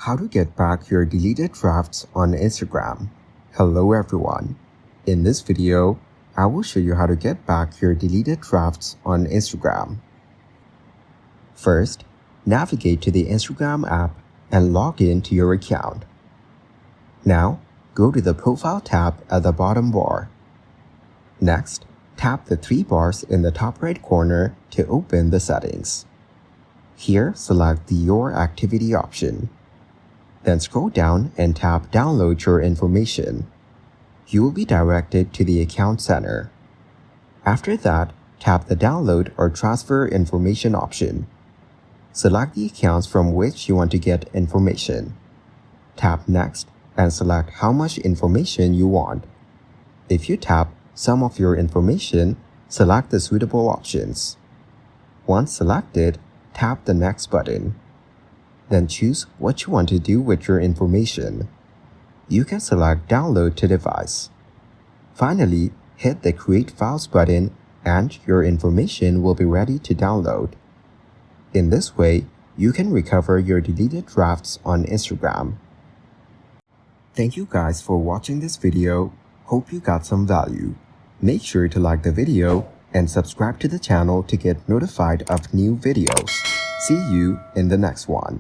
How to get back your deleted drafts on Instagram. Hello everyone. In this video, I will show you how to get back your deleted drafts on Instagram. First, navigate to the Instagram app and log in to your account. Now, go to the Profile tab at the bottom bar. Next, tap the three bars in the top right corner to open the settings. Here, select the Your Activity option. Then scroll down and tap Download Your Information. You will be directed to the Account Center. After that, tap the Download or Transfer Information option. Select the accounts from which you want to get information. Tap Next and select how much information you want. If you tap Some of your information, select the suitable options. Once selected, tap the Next button. Then choose what you want to do with your information. You can select Download to device. Finally, hit the Create Files button and your information will be ready to download. In this way, you can recover your deleted drafts on Instagram. Thank you guys for watching this video. Hope you got some value. Make sure to like the video and subscribe to the channel to get notified of new videos. See you in the next one.